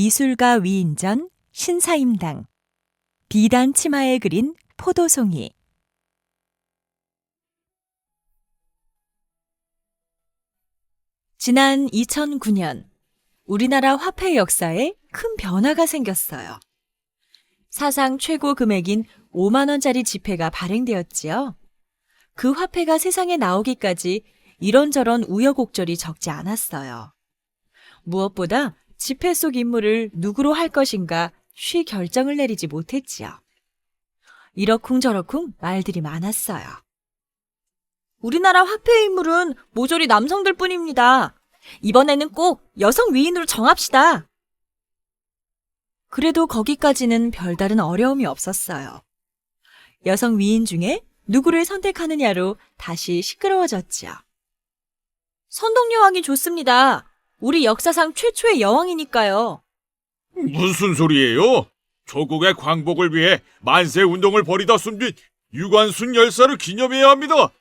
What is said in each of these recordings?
미술가 위인전 신사임당 비단 치마에 그린 포도송이. 지난 2009년 우리나라 화폐 역사에 큰 변화가 생겼어요. 사상 최고 금액인 5만 원짜리 지폐가 발행되었지요. 그 화폐가 세상에 나오기까지 이런저런 우여곡절이 적지 않았어요. 무엇보다 지폐 속 인물을 누구로 할 것인가 쉬 결정을 내리지 못했지요. 이러쿵저러쿵 말들이 많았어요. 우리나라 화폐의 인물은 모조리 남성들 뿐입니다. 이번에는 꼭 여성 위인으로 정합시다. 그래도 거기까지는 별다른 어려움이 없었어요. 여성 위인 중에 누구를 선택하느냐로 다시 시끄러워졌지요. 선동여왕이 좋습니다. 우리 역사상 최초의 여왕이니까요. 무슨 소리예요? 조국의 광복을 위해 만세 운동을 벌이다 숨진 유관순 열사를 기념해야 합니다.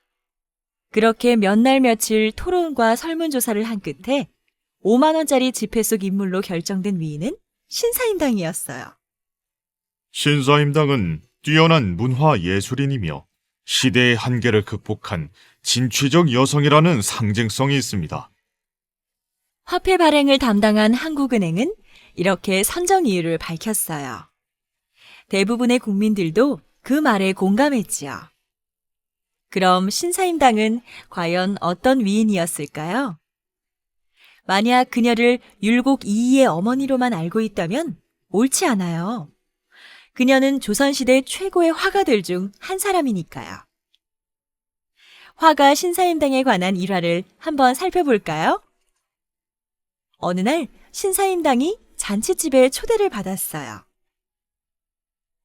그렇게 몇 날 며칠 토론과 설문조사를 한 끝에 5만 원짜리 지폐 속 인물로 결정된 위인은 신사임당이었어요. 신사임당은 뛰어난 문화 예술인이며 시대의 한계를 극복한 진취적 여성이라는 상징성이 있습니다. 화폐 발행을 담당한 한국은행은 이렇게 선정 이유를 밝혔어요. 대부분의 국민들도 그 말에 공감했지요. 그럼 신사임당은 과연 어떤 위인이었을까요? 만약 그녀를 율곡 이이의 어머니로만 알고 있다면 옳지 않아요. 그녀는 조선시대 최고의 화가들 중 한 사람이니까요. 화가 신사임당에 관한 일화를 한번 살펴볼까요? 어느 날 신사임당이 잔치집에 초대를 받았어요.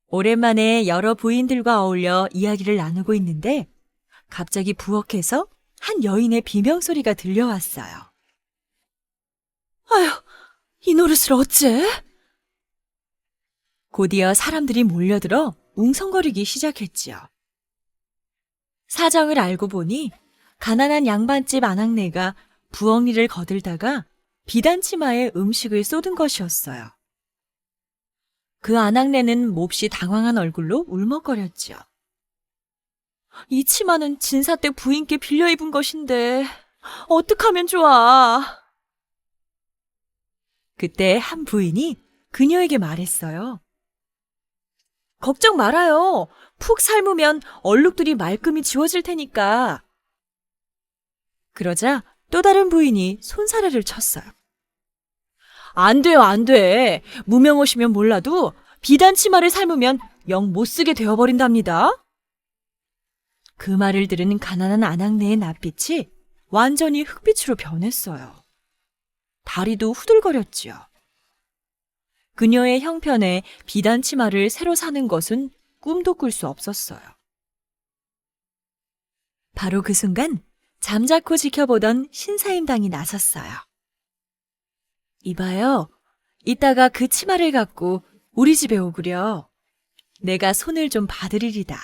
오랜만에 여러 부인들과 어울려 이야기를 나누고 있는데 갑자기 부엌에서 한 여인의 비명소리가 들려왔어요. 아휴, 이 노릇을 어째? 곧이어 사람들이 몰려들어 웅성거리기 시작했지요. 사정을 알고 보니 가난한 양반집 아낙네가 부엌일을 거들다가 비단 치마에 음식을 쏟은 것이었어요. 그 아낙네는 몹시 당황한 얼굴로 울먹거렸지요. 이 치마는 진사 때 부인께 빌려 입은 것인데 어떡하면 좋아? 그때 한 부인이 그녀에게 말했어요. 걱정 말아요. 푹 삶으면 얼룩들이 말끔히 지워질 테니까. 그러자 또 다른 부인이 손사래를 쳤어요. 안 돼요, 안 돼. 무명오시면 몰라도 비단 치마를 삶으면 영 못쓰게 되어버린답니다. 그 말을 들은 가난한 아낙네의 낯빛이 완전히 흑빛으로 변했어요. 다리도 후들거렸지요. 그녀의 형편에 비단 치마를 새로 사는 것은 꿈도 꿀 수 없었어요. 바로 그 순간 잠자코 지켜보던 신사임당이 나섰어요. 이봐요. 이따가 그 치마를 갖고 우리 집에 오구려. 내가 손을 좀 봐드리리다.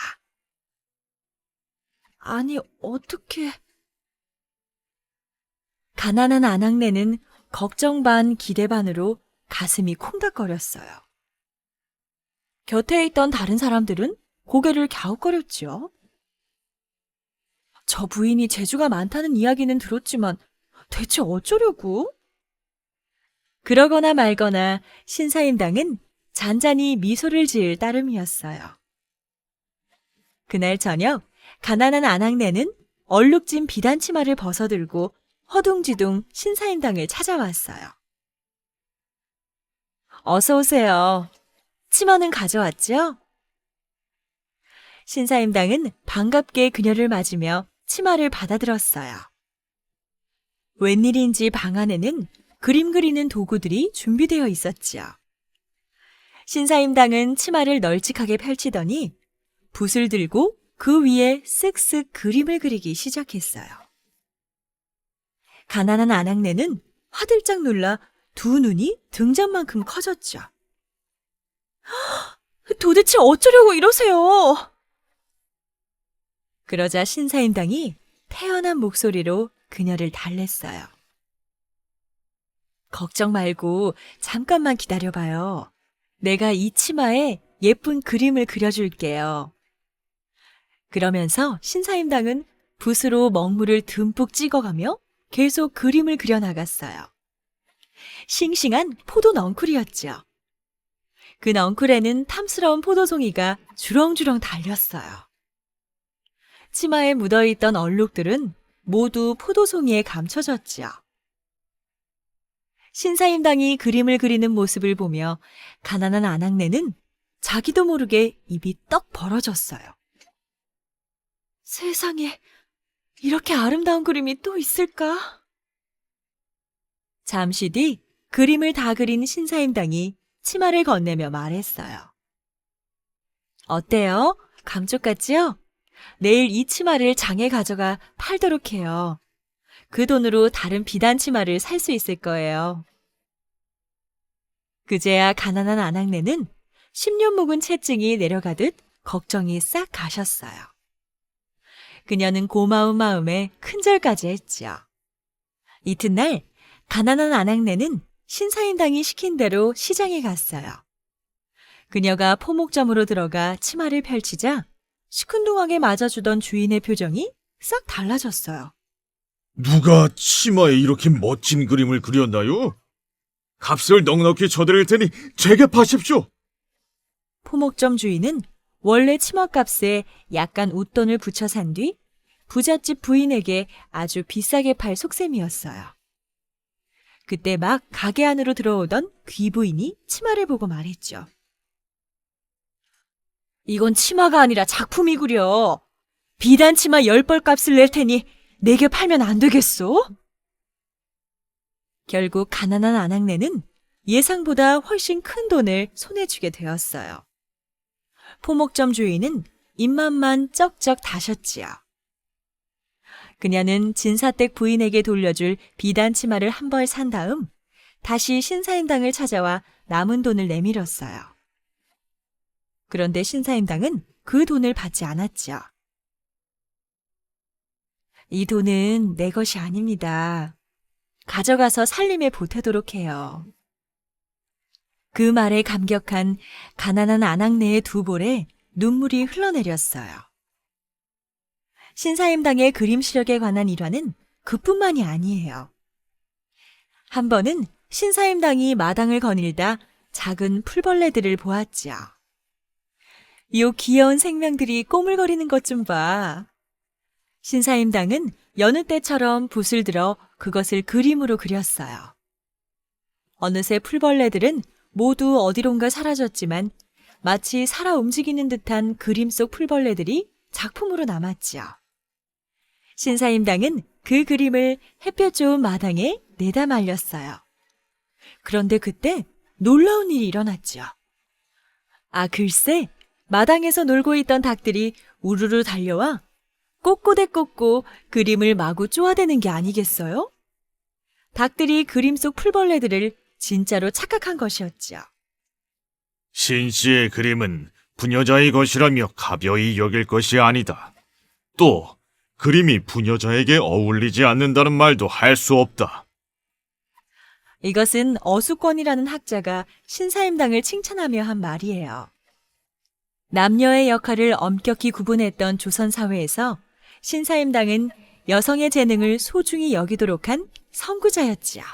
아니, 어떻게... 가난한 아낙네는 걱정 반 기대 반으로 가슴이 콩닥거렸어요. 곁에 있던 다른 사람들은 고개를 갸웃거렸지요. 저 부인이 재주가 많다는 이야기는 들었지만 대체 어쩌려고? 그러거나 말거나 신사임당은 잔잔히 미소를 지을 따름이었어요. 그날 저녁 가난한 아낙네는 얼룩진 비단 치마를 벗어들고 허둥지둥 신사임당을 찾아왔어요. 어서 오세요. 치마는 가져왔죠? 신사임당은 반갑게 그녀를 맞으며 치마를 받아들었어요. 웬일인지 방 안에는 그림 그리는 도구들이 준비되어 있었지요. 신사임당은 치마를 널찍하게 펼치더니 붓을 들고 그 위에 쓱쓱 그림을 그리기 시작했어요. 가난한 아낙네는 화들짝 놀라 두 눈이 등잔만큼 커졌죠. 도대체 어쩌려고 이러세요? 그러자 신사임당이 태연한 목소리로 그녀를 달랬어요. 걱정 말고 잠깐만 기다려봐요. 내가 이 치마에 예쁜 그림을 그려줄게요. 그러면서 신사임당은 붓으로 먹물을 듬뿍 찍어가며 계속 그림을 그려나갔어요. 싱싱한 포도 넝쿨이었죠. 그 넝쿨에는 탐스러운 포도송이가 주렁주렁 달렸어요. 치마에 묻어있던 얼룩들은 모두 포도송이에 감춰졌지요. 신사임당이 그림을 그리는 모습을 보며 가난한 아낙네는 자기도 모르게 입이 떡 벌어졌어요. 세상에, 이렇게 아름다운 그림이 또 있을까? 잠시 뒤 그림을 다 그린 신사임당이 치마를 건네며 말했어요. 어때요? 감쪽 같지요? 내일 이 치마를 장에 가져가 팔도록 해요. 그 돈으로 다른 비단 치마를 살 수 있을 거예요. 그제야 가난한 아낙네는 10년 묵은 채증이 내려가듯 걱정이 싹 가셨어요. 그녀는 고마운 마음에 큰절까지 했지요. 이튿날 가난한 아낙네는 신사임당이 시킨 대로 시장에 갔어요. 그녀가 포목점으로 들어가 치마를 펼치자 시큰둥하게 맞아주던 주인의 표정이 싹 달라졌어요. 누가 치마에 이렇게 멋진 그림을 그렸나요? 값을 넉넉히 쳐드릴 테니 제게 파십시오. 포목점 주인은 원래 치마값에 약간 웃돈을 붙여 산 뒤 부잣집 부인에게 아주 비싸게 팔 속셈이었어요. 그때 막 가게 안으로 들어오던 귀부인이 치마를 보고 말했죠. 이건 치마가 아니라 작품이구려. 비단 치마 10벌 값을 낼 테니 내게 팔면 안 되겠소? 결국 가난한 아낙네는 예상보다 훨씬 큰 돈을 손에 쥐게 되었어요. 포목점 주인은 입맛만 쩍쩍 다셨지요. 그녀는 진사댁 부인에게 돌려줄 비단 치마를 한 벌 산 다음 다시 신사임당을 찾아와 남은 돈을 내밀었어요. 그런데 신사임당은 그 돈을 받지 않았지요. 이 돈은 내 것이 아닙니다. 가져가서 살림에 보태도록 해요. 그 말에 감격한 가난한 아낙네의 두 볼에 눈물이 흘러내렸어요. 신사임당의 그림 시력에 관한 일화는 그뿐만이 아니에요. 한 번은 신사임당이 마당을 거닐다 작은 풀벌레들을 보았지요. 요 귀여운 생명들이 꼬물거리는 것 좀 봐. 신사임당은 여느 때처럼 붓을 들어 그것을 그림으로 그렸어요. 어느새 풀벌레들은 모두 어디론가 사라졌지만 마치 살아 움직이는 듯한 그림 속 풀벌레들이 작품으로 남았지요. 신사임당은 그 그림을 햇볕 좋은 마당에 내다 말렸어요. 그런데 그때 놀라운 일이 일어났지요. 아, 글쎄, 마당에서 놀고 있던 닭들이 우르르 달려와 꼬꼬대 꽂고 그림을 마구 쪼아대는 게 아니겠어요? 닭들이 그림 속 풀벌레들을 진짜로 착각한 것이었지요. 신 씨의 그림은 부녀자의 것이라며 가벼이 여길 것이 아니다. 또 그림이 부녀자에게 어울리지 않는다는 말도 할 수 없다. 이것은 어수권이라는 학자가 신사임당을 칭찬하며 한 말이에요. 남녀의 역할을 엄격히 구분했던 조선 사회에서 신사임당은 여성의 재능을 소중히 여기도록 한 선구자였지요.